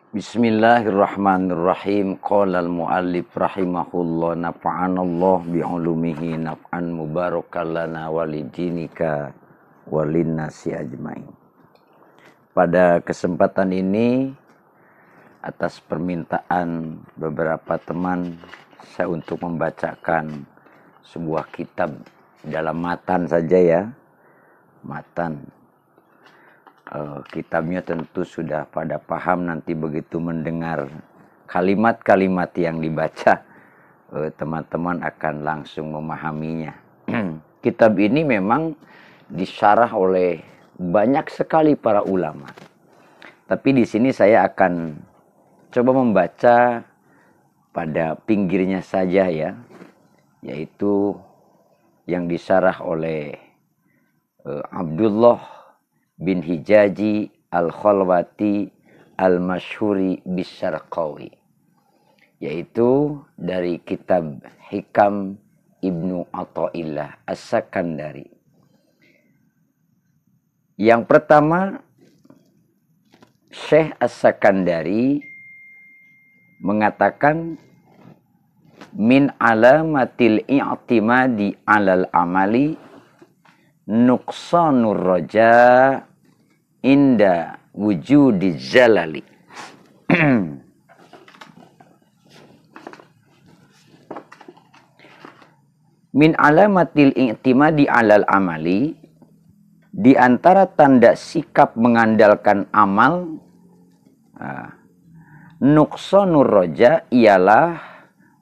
Bismillahirrahmanirrahim. Qala al-muallif rahimahullah nafa'anallah bi'ulumihi naf'an mubarakan lana walidinika walinnasi ajmain. Pada kesempatan ini, atas permintaan beberapa teman, saya untuk membacakan sebuah kitab dalam matan saja ya. Matan. Kitabnya tentu sudah pada paham nanti begitu mendengar kalimat-kalimat yang dibaca, teman-teman akan langsung memahaminya. Kitab ini memang disyarah oleh banyak sekali para ulama. Tapi di sini saya akan coba membaca pada pinggirnya saja ya, yaitu yang disyarah oleh Abdullah bin Hijaji al-Khalwati al-Mashhuri Bisyarqawi, yaitu dari kitab Hikam Ibnu Athaillah As-Sakandari. Yang pertama, Syekh As-Sakandari mengatakan min alamatil i'timadi alal amali nuqsanur raja inda wujudi zalali. Min alamatil i'timadi alal amali, di antara tanda sikap mengandalkan amal, nuqsanur raja ialah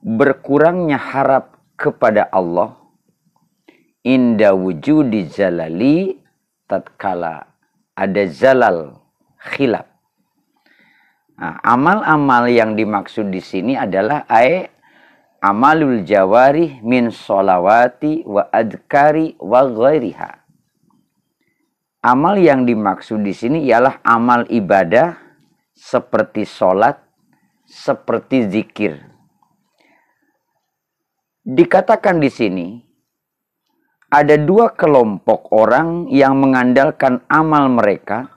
berkurangnya harap kepada Allah inda wujudi zalali, tatkala ada zalal, khilaf. Amal-amal yang dimaksud di sini adalah amalul jawarih min sholawati wa adkari wa ghairiha. Amal yang dimaksud di sini ialah amal ibadah seperti sholat, seperti zikir. Dikatakan di sini ada dua kelompok orang yang mengandalkan amal mereka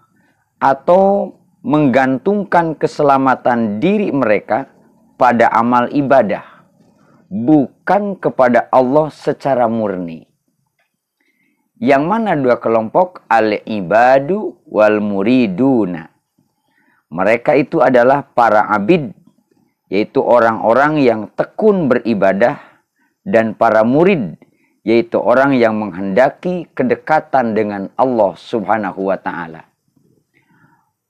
atau menggantungkan keselamatan diri mereka pada amal ibadah, bukan kepada Allah secara murni. Yang mana dua kelompok? Al-ibadu wal muriduna. Mereka itu adalah para abid, yaitu orang-orang yang tekun beribadah, dan para murid, yaitu orang yang menghendaki kedekatan dengan Allah Subhanahu wa ta'ala.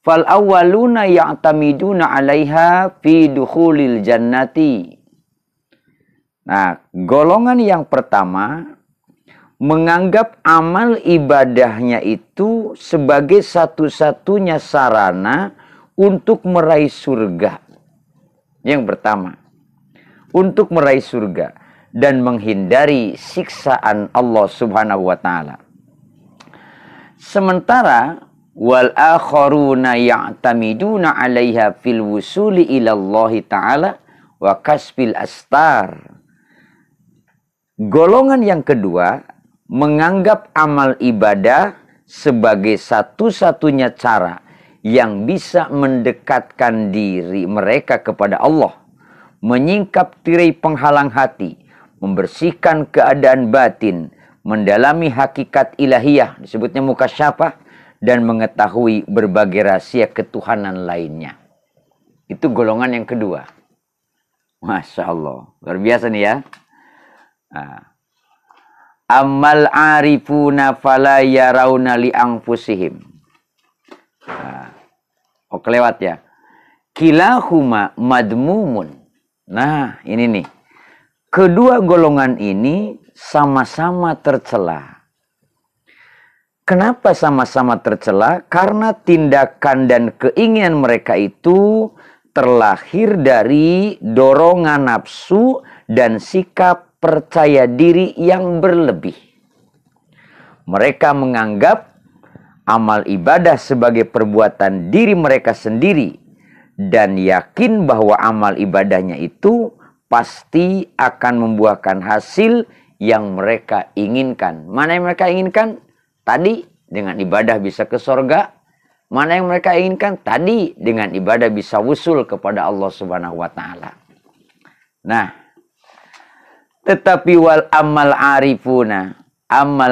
Fal awwaluna ya'tamiduna 'alaiha fi dukhulil jannati. Nah, golongan yang pertama menganggap amal ibadahnya itu sebagai satu-satunya sarana untuk meraih surga. Yang pertama, untuk meraih surga dan menghindari siksaan Allah Subhanahu wa ta'ala. Sementara wal akharuna ya'tamiduna 'alaiha fil wusuli ila Allah ta'ala wa kasbil astar. Golongan yang kedua menganggap amal ibadah sebagai satu-satunya cara yang bisa mendekatkan diri mereka kepada Allah, menyingkap tirai penghalang hati, membersihkan keadaan batin, mendalami hakikat ilahiyah, disebutnya mukasyafah, dan mengetahui berbagai rahasia ketuhanan lainnya. Itu golongan yang kedua. Masya Allah, luar biasa nih ya. Ammal arifuna fala yarawna li anfusihim. Kelewat ya. Kilahuma madmumun. Nah, ini nih. Kedua golongan ini sama-sama tercela. Kenapa sama-sama tercela? Karena tindakan dan keinginan mereka itu terlahir dari dorongan nafsu dan sikap percaya diri yang berlebih. Mereka menganggap amal ibadah sebagai perbuatan diri mereka sendiri dan yakin bahwa amal ibadahnya itu pasti akan membuahkan hasil yang mereka inginkan. Mana yang mereka inginkan? Tadi dengan ibadah bisa ke surga, Mana yang mereka inginkan? Tadi dengan ibadah bisa wusul kepada Allah Subhanahu wa taala. Nah, tetapi wal amal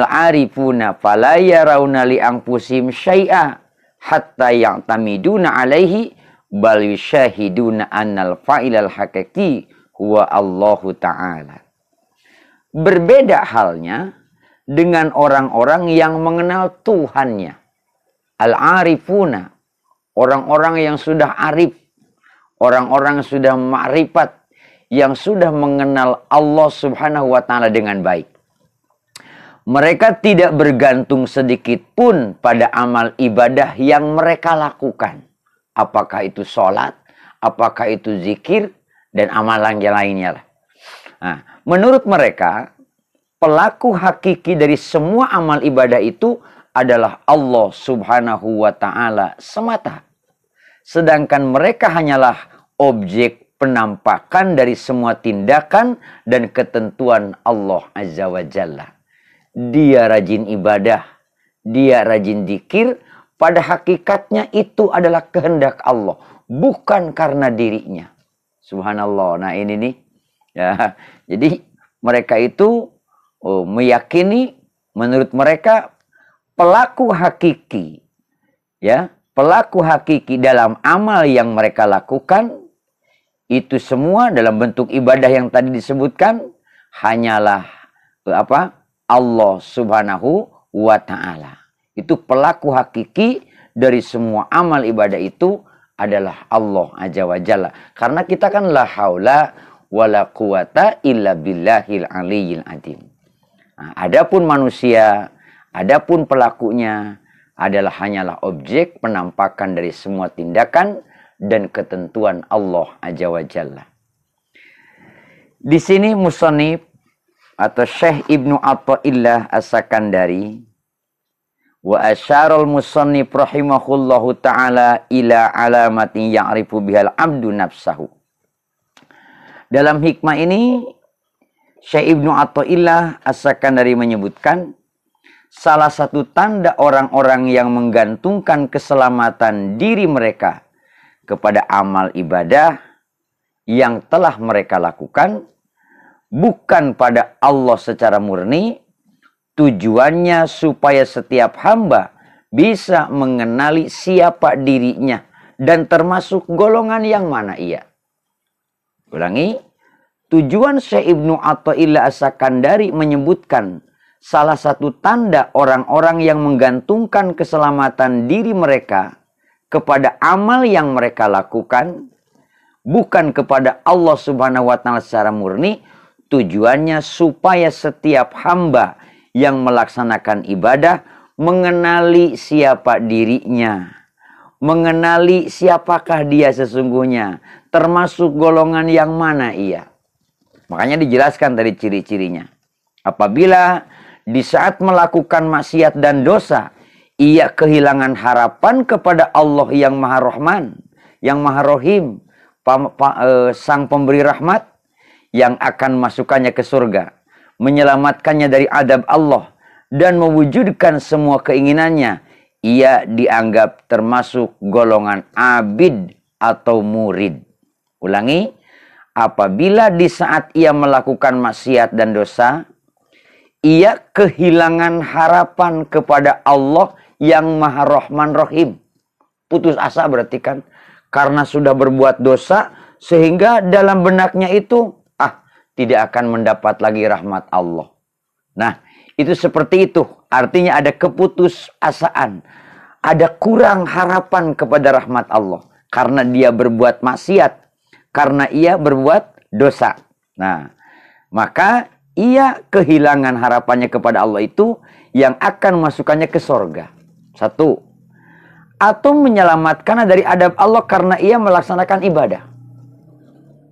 arifuna fala yarawna li anfusihim syai'a hatta ya'tamiduna alaihi bal yusyahiduna annal fa'ilal haqiqi huwa Allahu ta'ala. Berbeda halnya dengan orang-orang yang mengenal Tuhannya. Al-arifuna, orang-orang yang sudah arif, orang-orang yang sudah ma'rifat, yang sudah mengenal Allah Subhanahu wa taala dengan baik. Mereka tidak bergantung sedikit pun pada amal ibadah yang mereka lakukan. Apakah itu sholat, apakah itu zikir, dan amalan yang lainnya. Nah, menurut mereka, pelaku hakiki dari semua amal ibadah itu adalah Allah Subhanahu wa ta'ala semata. Sedangkan mereka hanyalah objek penampakan dari semua tindakan dan ketentuan Allah Azza wa Jalla. Dia rajin ibadah, dia rajin zikir, pada hakikatnya itu adalah kehendak Allah, bukan karena dirinya. Subhanallah. Nah ini nih, ya. Jadi mereka itu meyakini, menurut mereka pelaku hakiki, ya, pelaku hakiki dalam amal yang mereka lakukan itu semua dalam bentuk ibadah yang tadi disebutkan hanyalah Allah Subhanahu wa ta'ala. Itu pelaku hakiki dari semua amal ibadah itu adalah Allah Azza wa Jalla. Karena kita kan la haula wala quwata illa billahil aliyyil azim. Nah, adapun manusia, adapun pelakunya adalah hanyalah objek penampakan dari semua tindakan dan ketentuan Allah Azza wa Jalla. Di sini musannif atau Syekh Ibnu Athaillah As-Sakandari wa asyarul musannif rahimahullahu ta'ala ila alamatin ya'rifu bihal abdu nafsahu. Dalam hikmah ini Syekh Ibnu Athaillah As-Sakandari menyebutkan salah satu tanda orang-orang yang menggantungkan keselamatan diri mereka kepada amal ibadah yang telah mereka lakukan bukan pada Allah secara murni, tujuannya supaya setiap hamba bisa mengenali siapa dirinya dan termasuk golongan yang mana ia. Ulangi, tujuan Syekh Ibnu Athaillah As-Sakandari menyebutkan salah satu tanda orang-orang yang menggantungkan keselamatan diri mereka kepada amal yang mereka lakukan, bukan kepada Allah Subhanahu wa ta'ala secara murni, tujuannya supaya setiap hamba yang melaksanakan ibadah mengenali siapa dirinya, mengenali siapakah dia sesungguhnya, termasuk golongan yang mana ia. Makanya dijelaskan dari ciri-cirinya. Apabila di saat melakukan maksiat dan dosa, ia kehilangan harapan kepada Allah yang Maha Rahman, yang Maha Rahim, Sang Pemberi Rahmat, yang akan masukkannya ke surga, menyelamatkannya dari adab Allah, dan mewujudkan semua keinginannya, ia dianggap termasuk golongan abid atau murid. Ulangi, apabila di saat ia melakukan maksiat dan dosa, ia kehilangan harapan kepada Allah yang Maha Rahman Rahim. Putus asa berarti kan, karena sudah berbuat dosa, sehingga dalam benaknya itu tidak akan mendapat lagi rahmat Allah. Nah, itu seperti itu. Artinya ada keputusasaan. Ada kurang harapan kepada rahmat Allah. Karena dia berbuat maksiat. Karena ia berbuat dosa. Nah, maka ia kehilangan harapannya kepada Allah itu yang akan memasukkannya ke sorga. Satu. Atau menyelamatkannya dari adab Allah karena ia melaksanakan ibadah.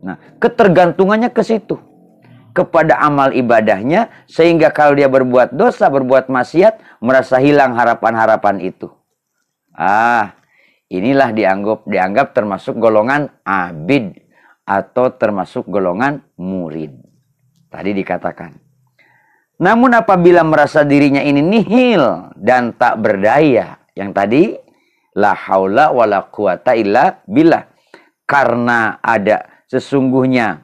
Nah, ketergantungannya ke situ. Kepada amal ibadahnya, sehingga kalau dia berbuat dosa, berbuat maksiat, merasa hilang harapan-harapan itu. Inilah dianggap termasuk golongan abid atau termasuk golongan murid. Tadi dikatakan. Namun apabila merasa dirinya ini nihil dan tak berdaya, yang tadi La haula wala quwata illa billah. Karena ada sesungguhnya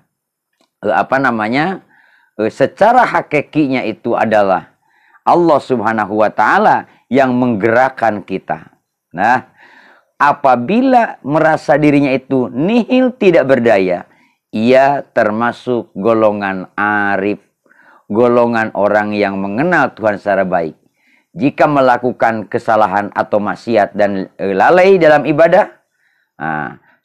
secara hakikinya itu adalah Allah Subhanahu wa taala yang menggerakkan kita. Nah, apabila merasa dirinya itu nihil, tidak berdaya, ia termasuk golongan arif, golongan orang yang mengenal Tuhan secara baik. Jika melakukan kesalahan atau maksiat dan lalai dalam ibadah,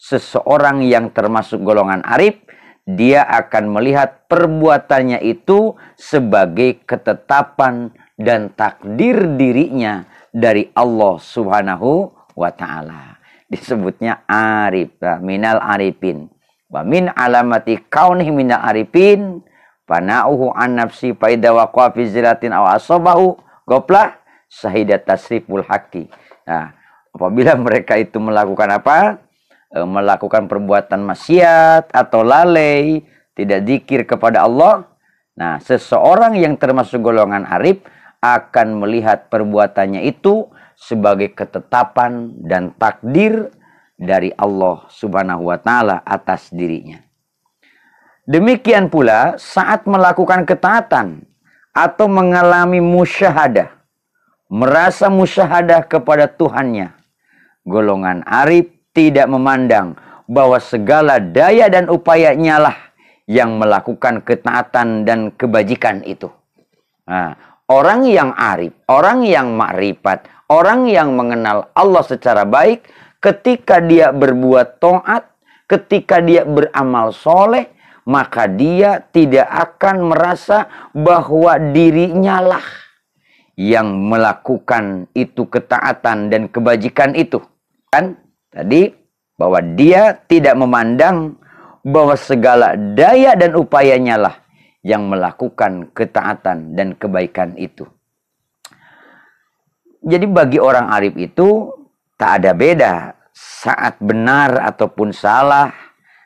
seseorang yang termasuk golongan arif, dia akan melihat perbuatannya itu sebagai ketetapan dan takdir dirinya dari Allah Subhanahu wa ta'ala. Disebutnya arif, minal arifin. Wa min alamati kaunihi minal arifin pana'uhu an nafsi faida waqa'a fi ziratin aw asabahu goplah syahidat tasriful haqqi. Nah, apabila mereka itu melakukan apa? Melakukan perbuatan maksiat atau lalai, tidak zikir kepada Allah. Nah, seseorang yang termasuk golongan arif akan melihat perbuatannya itu sebagai ketetapan dan takdir dari Allah Subhanahu wa taala atas dirinya. Demikian pula saat melakukan ketaatan atau mengalami musyahadah, merasa musyahadah kepada Tuhannya, golongan arif tidak memandang bahwa segala daya dan upayanya lah yang melakukan ketaatan dan kebajikan itu. Nah, orang yang arif, orang yang makrifat, orang yang mengenal Allah secara baik, ketika dia berbuat taat, ketika dia beramal soleh, maka dia tidak akan merasa bahwa dirinya lah yang melakukan itu ketaatan dan kebajikan itu. Kan? Tadi bahwa dia tidak memandang bahwa segala daya dan upayanya lah yang melakukan ketaatan dan kebaikan itu. Jadi bagi orang arif itu tak ada beda saat benar ataupun salah,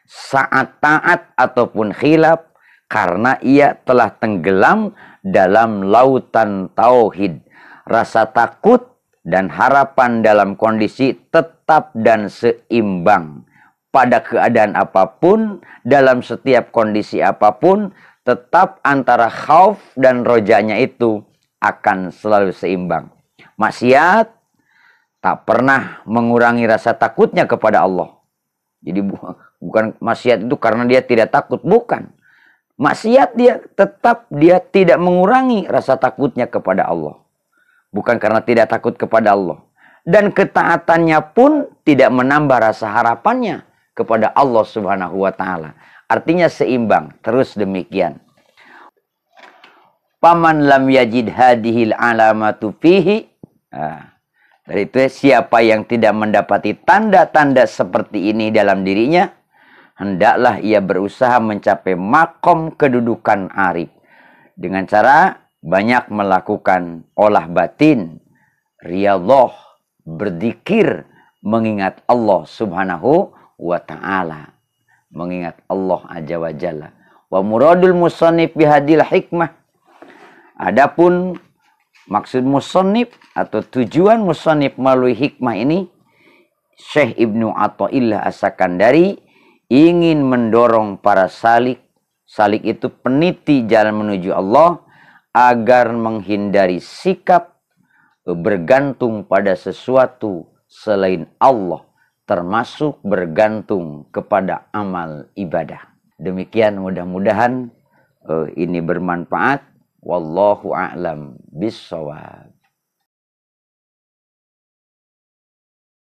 saat taat ataupun khilaf, karena ia telah tenggelam dalam lautan tauhid. Rasa takut dan harapan dalam kondisi tetap dan seimbang. Pada keadaan apapun, dalam setiap kondisi apapun, tetap antara khauf dan rojanya itu akan selalu seimbang. Maksiat tak pernah mengurangi rasa takutnya kepada Allah. Jadi bukan maksiat itu karena dia tidak takut, bukan. Maksiat dia tidak mengurangi rasa takutnya kepada Allah. Bukan karena tidak takut kepada Allah. Dan ketaatannya pun tidak menambah rasa harapannya kepada Allah Subhanahu wa ta'ala. Artinya seimbang. Terus demikian. Paman lam yajid hadihil alamatu fihi. Dari itu siapa yang tidak mendapati tanda-tanda seperti ini dalam dirinya, hendaklah ia berusaha mencapai makom kedudukan arif. Dengan cara banyak melakukan olah batin, riyadhah, berzikir, mengingat Allah Subhanahu wa ta'ala. Mengingat Allah Azza wa Jalla. Wa muradul musannif bihadil hikmah. Adapun maksud musannif atau tujuan musannif melalui hikmah ini, Syekh Ibnu Athaillah As-Sakandari ingin mendorong para salik. Salik itu peniti jalan menuju Allah, agar menghindari sikap bergantung pada sesuatu selain Allah, termasuk bergantung kepada amal ibadah. Demikian, mudah-mudahan ini bermanfaat. Wallahu a'lam bishawab.